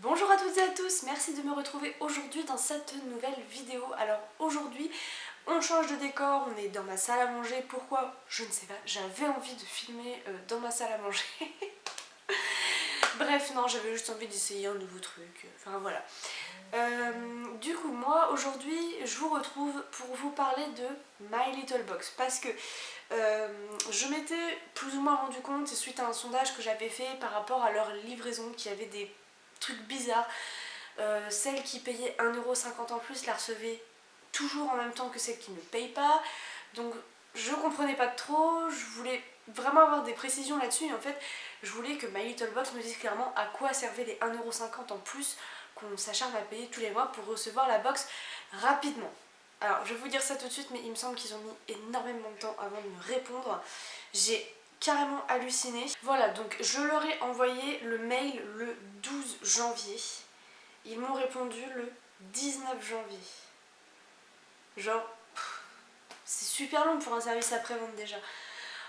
Bonjour à toutes et à tous, merci de me retrouver aujourd'hui dans cette nouvelle vidéo. Alors aujourd'hui, on change de décor, on est dans ma salle à manger. Pourquoi? Je ne sais pas, j'avais envie de filmer dans ma salle à manger. Bref, non, j'avais juste envie d'essayer un nouveau truc, enfin voilà. Du coup, moi aujourd'hui, je vous retrouve pour vous parler de My Little Box parce que je m'étais plus ou moins rendu compte, suite à un sondage que j'avais fait par rapport à leur livraison, qu'il y avait des trucs bizarres. Celle qui payait 1,50€ en plus la recevait toujours en même temps que celle qui ne paye pas. Donc je comprenais pas trop, je voulais vraiment avoir des précisions là-dessus et en fait je voulais que My Little Box me dise clairement à quoi servaient les 1,50€ en plus qu'on s'acharne à payer tous les mois pour recevoir la box rapidement. Alors je vais vous dire ça tout de suite, mais il me semble qu'ils ont mis énormément de temps avant de me répondre. J'ai carrément halluciné. Voilà, donc je leur ai envoyé le mail le 12 janvier. Ils m'ont répondu le 19 janvier. Genre, c'est super long pour un service après-vente déjà.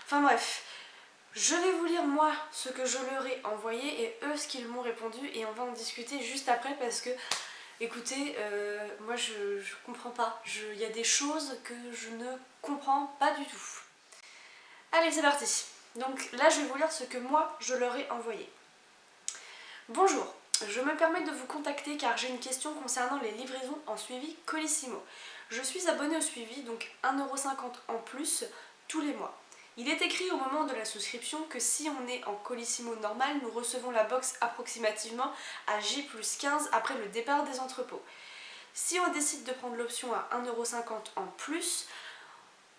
Enfin bref, je vais vous lire moi ce que je leur ai envoyé et eux ce qu'ils m'ont répondu et on va en discuter juste après parce que, écoutez, moi je comprends pas. Il y a des choses que je ne comprends pas du tout. Allez, c'est parti. Donc là, je vais vous lire ce que moi je leur ai envoyé. Bonjour. Je me permets de vous contacter car j'ai une question concernant les livraisons en suivi Colissimo. Je suis abonnée au suivi, donc 1,50€ en plus tous les mois. Il est écrit au moment de la souscription que si on est en Colissimo normal, nous recevons la box approximativement à J+15 après le départ des entrepôts. Si on décide de prendre l'option à 1,50€ en plus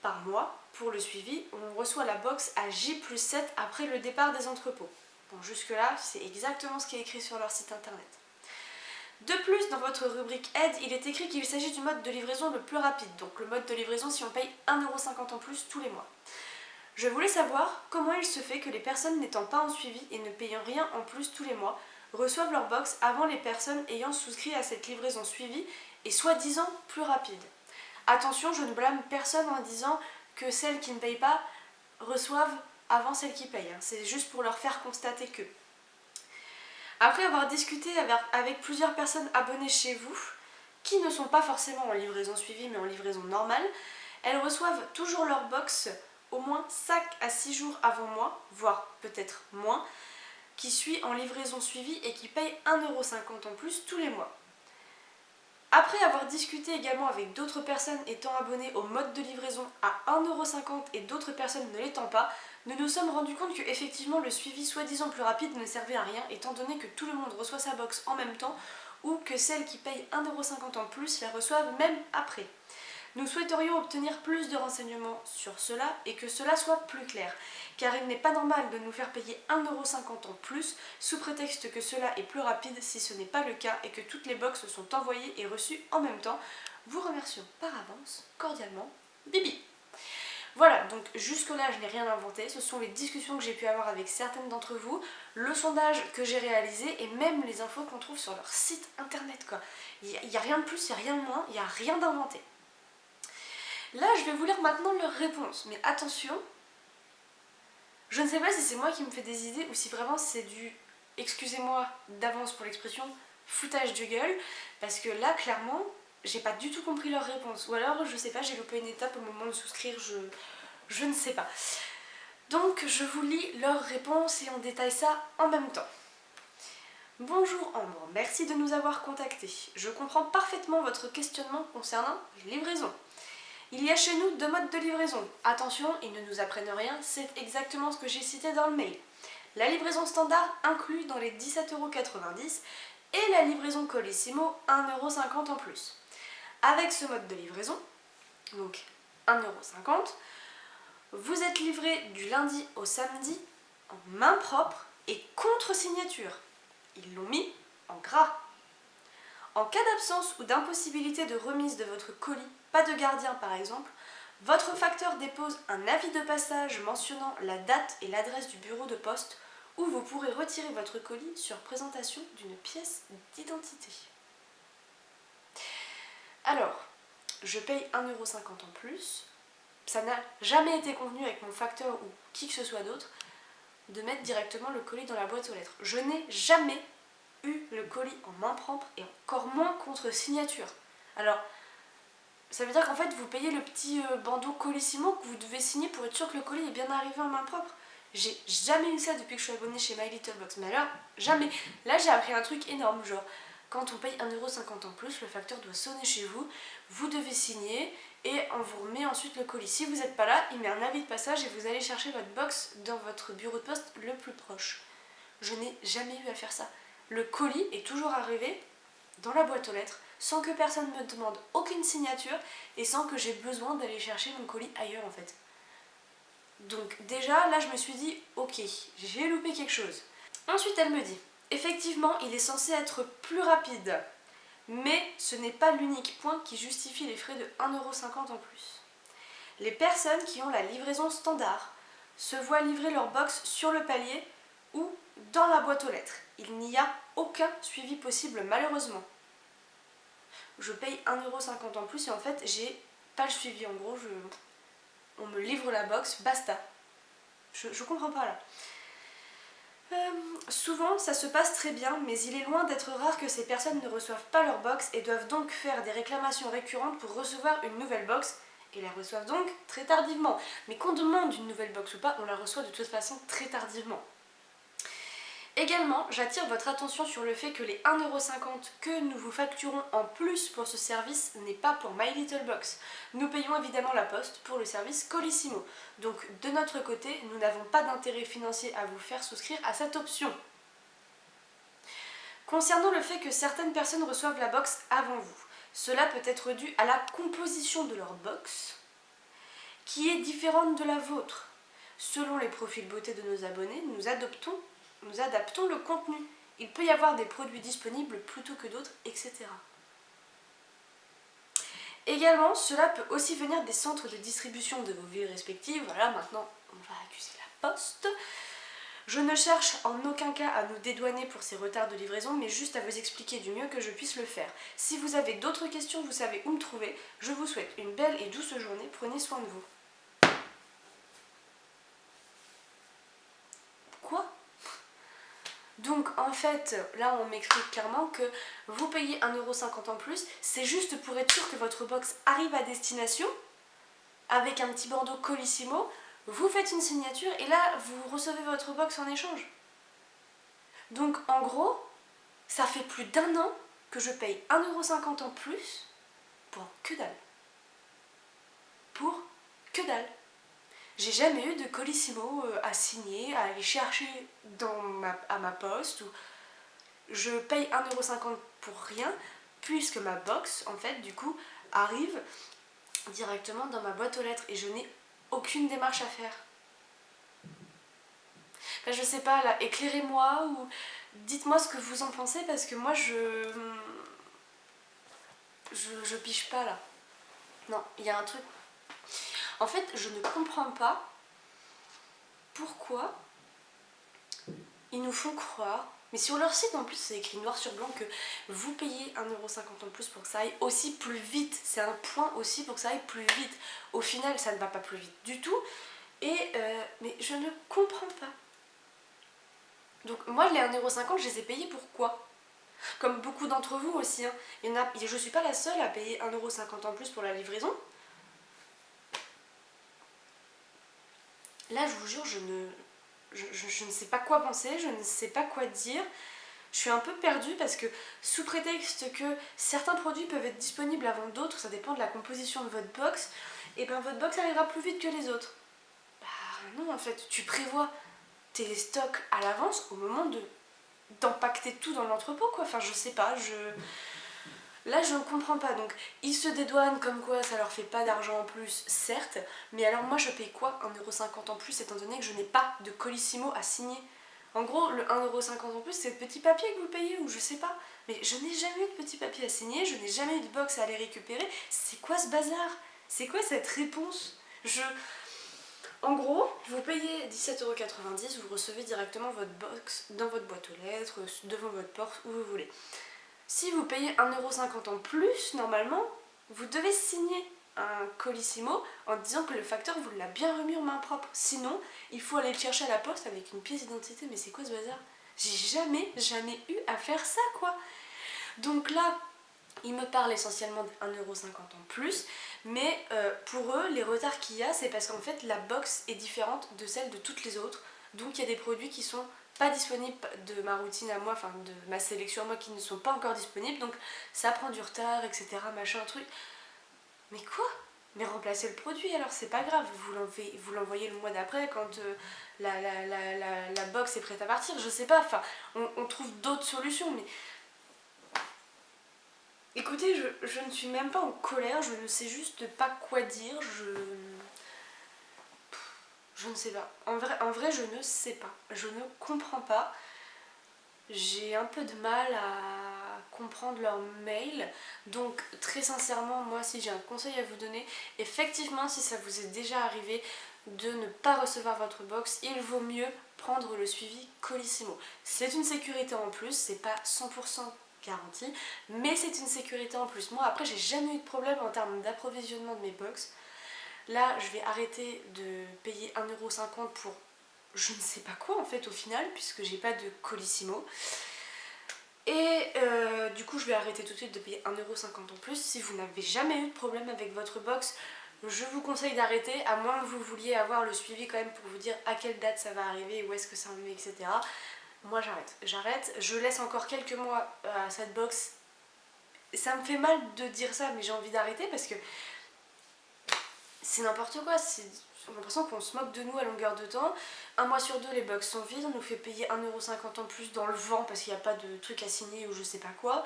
par mois pour le suivi, on reçoit la box à J+7 après le départ des entrepôts. Bon, jusque-là, c'est exactement ce qui est écrit sur leur site internet. De plus, dans votre rubrique aide, il est écrit qu'il s'agit du mode de livraison le plus rapide, donc le mode de livraison si on paye 1,50€ en plus tous les mois. Je voulais savoir comment il se fait que les personnes n'étant pas en suivi et ne payant rien en plus tous les mois reçoivent leur box avant les personnes ayant souscrit à cette livraison suivie et soi-disant plus rapide. Attention, je ne blâme personne en disant que celles qui ne payent pas reçoivent avant celles qui payent. C'est juste pour leur faire constater que. Après avoir discuté avec plusieurs personnes abonnées chez vous, qui ne sont pas forcément en livraison suivie mais en livraison normale, elles reçoivent toujours leur box au moins 5 à 6 jours avant moi, voire peut-être moins, qui suit en livraison suivie et qui paye 1,50€ en plus tous les mois. Après avoir discuté également avec d'autres personnes étant abonnées au mode de livraison à 1,50€ et d'autres personnes ne l'étant pas, nous nous sommes rendus compte que effectivement le suivi soi-disant plus rapide ne servait à rien étant donné que tout le monde reçoit sa box en même temps ou que celles qui payent 1,50€ en plus la reçoivent même après. Nous souhaiterions obtenir plus de renseignements sur cela et que cela soit plus clair, car il n'est pas normal de nous faire payer 1,50€ en plus sous prétexte que cela est plus rapide si ce n'est pas le cas et que toutes les boxes sont envoyées et reçues en même temps. Vous remercions par avance, cordialement, Bibi. Voilà, donc jusque-là je n'ai rien inventé, ce sont les discussions que j'ai pu avoir avec certaines d'entre vous, le sondage que j'ai réalisé et même les infos qu'on trouve sur leur site internet quoi. Il n'y a rien de plus, il n'y a rien de moins, il n'y a rien d'inventé. Là, je vais vous lire maintenant leur réponse, mais attention, je ne sais pas si c'est moi qui me fais des idées ou si vraiment c'est du, excusez-moi d'avance pour l'expression, foutage de gueule, parce que là, clairement, j'ai pas du tout compris leur réponse. Ou alors, je sais pas, j'ai loupé une étape au moment de souscrire, je ne sais pas. Donc, je vous lis leur réponse et on détaille ça en même temps. Bonjour Ambre, merci de nous avoir contactés. Je comprends parfaitement votre questionnement concernant les livraisons. Il y a chez nous 2 modes de livraison. Attention, ils ne nous apprennent rien, c'est exactement ce que j'ai cité dans le mail. La livraison standard inclue dans les 17,90€ et la livraison Colissimo 1,50€ en plus. Avec ce mode de livraison, donc 1,50€, vous êtes livré du lundi au samedi en main propre et contre signature. Ils l'ont mis en gras. En cas d'absence ou d'impossibilité de remise de votre colis, pas de gardien par exemple, votre facteur dépose un avis de passage mentionnant la date et l'adresse du bureau de poste où vous pourrez retirer votre colis sur présentation d'une pièce d'identité. Alors, je paye 1,50€ en plus, ça n'a jamais été convenu avec mon facteur ou qui que ce soit d'autre de mettre directement le colis dans la boîte aux lettres. Je n'ai jamais eu le colis en main propre et encore moins contre signature. Alors, ça veut dire qu'en fait, vous payez le petit bandeau Colissimo que vous devez signer pour être sûr que le colis est bien arrivé en main propre. J'ai jamais eu ça depuis que je suis abonnée chez My Little Box. Mais alors, jamais. Là, j'ai appris un truc énorme, genre, quand on paye 1,50€ en plus, le facteur doit sonner chez vous, vous devez signer et on vous remet ensuite le colis. Si vous n'êtes pas là, il met un avis de passage et vous allez chercher votre box dans votre bureau de poste le plus proche. Je n'ai jamais eu à faire ça. Le colis est toujours arrivé dans la boîte aux lettres sans que personne me demande aucune signature et sans que j'ai besoin d'aller chercher mon colis ailleurs en fait. Donc déjà là je me suis dit ok, j'ai loupé quelque chose. Ensuite elle me dit effectivement il est censé être plus rapide, mais ce n'est pas l'unique point qui justifie les frais de 1,50€ en plus. Les personnes qui ont la livraison standard se voient livrer leur box sur le palier ou dans la boîte aux lettres. Il n'y a aucun suivi possible malheureusement. Je paye 1,50€ en plus et en fait j'ai pas le suivi. En gros on me livre la box, basta. Je comprends pas là. Souvent ça se passe très bien, mais il est loin d'être rare que ces personnes ne reçoivent pas leur box et doivent donc faire des réclamations récurrentes pour recevoir une nouvelle box et la reçoivent donc très tardivement. Mais qu'on demande une nouvelle box ou pas, on la reçoit de toute façon très tardivement. Également, j'attire votre attention sur le fait que les 1,50€ que nous vous facturons en plus pour ce service n'est pas pour My Little Box. Nous payons évidemment la poste pour le service Colissimo. Donc de notre côté, nous n'avons pas d'intérêt financier à vous faire souscrire à cette option. Concernant le fait que certaines personnes reçoivent la box avant vous, cela peut être dû à la composition de leur box, qui est différente de la vôtre. Selon les profils beauté de nos abonnés, nous adaptons le contenu. Il peut y avoir des produits disponibles plutôt que d'autres, etc. Également, cela peut aussi venir des centres de distribution de vos villes respectives. Voilà, maintenant, on va accuser la poste. Je ne cherche en aucun cas à nous dédouaner pour ces retards de livraison, mais juste à vous expliquer du mieux que je puisse le faire. Si vous avez d'autres questions, vous savez où me trouver. Je vous souhaite une belle et douce journée. Prenez soin de vous. Quoi ? Donc en fait, là on m'explique clairement que vous payez 1,50€ en plus, c'est juste pour être sûr que votre box arrive à destination, avec un petit bandeau Colissimo, vous faites une signature et là vous recevez votre box en échange. Donc en gros, ça fait plus d'1 an que je paye 1,50€ en plus pour que dalle. Pour que dalle. J'ai jamais eu de Colissimo à signer, à aller chercher à ma poste. Je paye 1,50€ pour rien, puisque ma box, en fait, du coup, arrive directement dans ma boîte aux lettres et je n'ai aucune démarche à faire. Enfin, je sais pas, là, éclairez-moi ou dites-moi ce que vous en pensez parce que moi, je pige pas là. Non, il y a un truc. En fait, je ne comprends pas pourquoi ils nous font croire, mais sur leur site en plus c'est écrit noir sur blanc que vous payez 1,50€ en plus pour que ça aille aussi plus vite. C'est un point aussi pour que ça aille plus vite. Au final, ça ne va pas plus vite du tout. Mais je ne comprends pas. Donc moi, les 1,50€, je les ai payés pour quoi ? Comme beaucoup d'entre vous aussi. Hein. Je ne suis pas la seule à payer 1,50€ en plus pour la livraison. Là, je vous jure, je ne sais pas quoi penser, je ne sais pas quoi dire. Je suis un peu perdue parce que sous prétexte que certains produits peuvent être disponibles avant d'autres, ça dépend de la composition de votre box, et bien votre box arrivera plus vite que les autres. Bah non, en fait, tu prévois tes stocks à l'avance au moment d'empacter tout dans l'entrepôt, quoi. Enfin, je sais pas, Là, je ne comprends pas. Donc, ils se dédouanent comme quoi ça leur fait pas d'argent en plus, certes. Mais alors, moi, je paye quoi 1,50€ en plus, étant donné que je n'ai pas de Colissimo à signer. En gros, le 1,50€ en plus, c'est le petit papier que vous payez, ou je sais pas. Mais je n'ai jamais eu de petit papier à signer, je n'ai jamais eu de box à aller récupérer. C'est quoi ce bazar? C'est quoi cette réponse? En gros, vous payez 17,90€, vous recevez directement votre box dans votre boîte aux lettres, devant votre porte, où vous voulez. Si vous payez 1,50€ en plus, normalement, vous devez signer un Colissimo en disant que le facteur vous l'a bien remis en main propre. Sinon, il faut aller le chercher à la poste avec une pièce d'identité. Mais c'est quoi ce bazar? J'ai jamais eu à faire ça quoi. Donc là, ils me parlent essentiellement de 1,50€ en plus, mais pour eux, les retards qu'il y a, c'est parce qu'en fait la box est différente de celle de toutes les autres. Donc il y a des produits qui sont pas disponibles de ma routine à moi, enfin de ma sélection à moi qui ne sont pas encore disponibles, donc ça prend du retard, etc. Machin, truc. Mais quoi? Mais remplacez le produit alors, c'est pas grave, vous l'envoyez le mois d'après quand la box est prête à partir, je sais pas, enfin, on trouve d'autres solutions, mais écoutez, je ne suis même pas en colère, je ne sais juste pas quoi dire, je ne sais pas. En vrai, je ne sais pas, je ne comprends pas. J'ai un peu de mal à comprendre leur mail, donc très sincèrement, moi si j'ai un conseil à vous donner, effectivement si ça vous est déjà arrivé de ne pas recevoir votre box, il vaut mieux prendre le suivi Colissimo. C'est une sécurité en plus, c'est pas 100% garanti, mais c'est une sécurité en plus. Moi après j'ai jamais eu de problème en termes d'approvisionnement de mes box. Là je vais arrêter de payer 1,50€ pour je ne sais pas quoi en fait au final, puisque j'ai pas de Colissimo. Et du coup je vais arrêter tout de suite de payer 1,50€ en plus. Si vous n'avez jamais eu de problème avec votre box, je vous conseille d'arrêter, à moins que vous vouliez avoir le suivi quand même pour vous dire à quelle date ça va arriver, où est-ce que ça en est, etc. Moi j'arrête, je laisse encore quelques mois à cette box. Ça me fait mal de dire ça, mais j'ai envie d'arrêter parce que c'est n'importe quoi, j'ai l'impression qu'on se moque de nous à longueur de temps. Un mois sur deux, les box sont vides, on nous fait payer 1,50€ en plus dans le vent parce qu'il n'y a pas de truc à signer ou je sais pas quoi.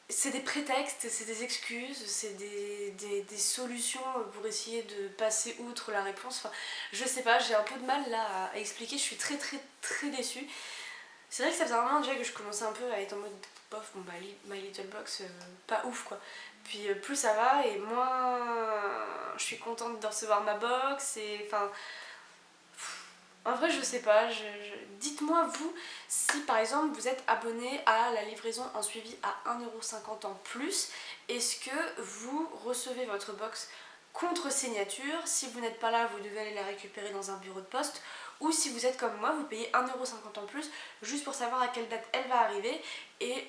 C'est des prétextes, c'est des excuses, c'est des solutions pour essayer de passer outre la réponse. Enfin, je sais pas, j'ai un peu de mal là à expliquer, je suis très déçue. C'est vrai que ça faisait un moment déjà que je commençais un peu à être en mode bof, bon bah My Little Box, pas ouf quoi. Puis plus ça va et moins je suis contente de recevoir ma box et enfin... En vrai je sais pas, dites-moi vous si par exemple vous êtes abonné à la livraison en suivi à 1,50€ en plus, est-ce que vous recevez votre box contre signature? Si vous n'êtes pas là, vous devez aller la récupérer dans un bureau de poste, ou si vous êtes comme moi, vous payez 1,50€ en plus juste pour savoir à quelle date elle va arriver et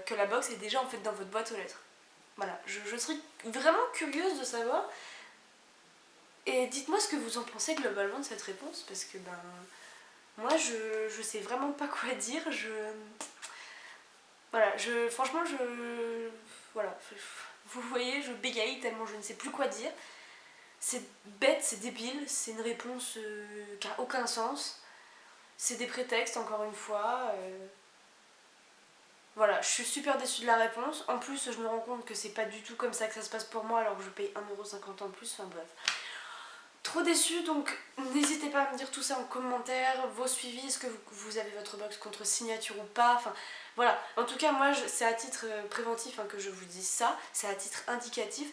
que la box est déjà en fait dans votre boîte aux lettres. Voilà, je serais vraiment curieuse de savoir. Et dites-moi ce que vous en pensez globalement de cette réponse, parce que ben moi je sais vraiment pas quoi dire, voilà, franchement voilà, vous voyez, je bégaye tellement je ne sais plus quoi dire. C'est bête, c'est débile, c'est une réponse qui a aucun sens. C'est des prétextes encore une fois. Voilà, je suis super déçue de la réponse. En plus, je me rends compte que c'est pas du tout comme ça que ça se passe pour moi alors que je paye 1,50€ en plus, enfin bref. Trop déçue, donc n'hésitez pas à me dire tout ça en commentaire, vos suivis, est-ce que vous avez votre box contre signature ou pas, enfin voilà. En tout cas moi c'est à titre préventif que je vous dis ça, c'est à titre indicatif.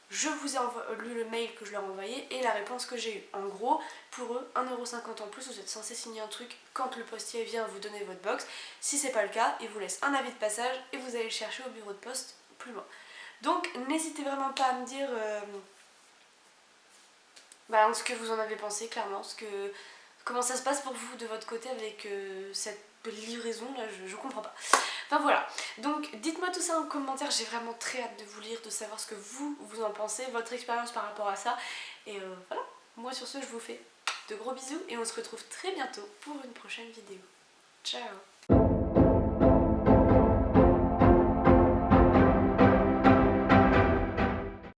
Je vous ai lu le mail que je leur ai envoyé et la réponse que j'ai eue. En gros, pour eux, 1,50€ en plus, vous êtes censé signer un truc quand le postier vient vous donner votre box. Si c'est pas le cas, il vous laisse un avis de passage et vous allez le chercher au bureau de poste plus loin. Donc n'hésitez vraiment pas à me dire ce que vous en avez pensé, clairement, comment ça se passe pour vous de votre côté avec cette livraison là, je comprends pas. Enfin voilà, donc dites-moi tout ça en commentaire, j'ai vraiment très hâte de vous lire, de savoir ce que vous en pensez, votre expérience par rapport à ça. Et voilà, moi sur ce je vous fais de gros bisous et on se retrouve très bientôt pour une prochaine vidéo. Ciao!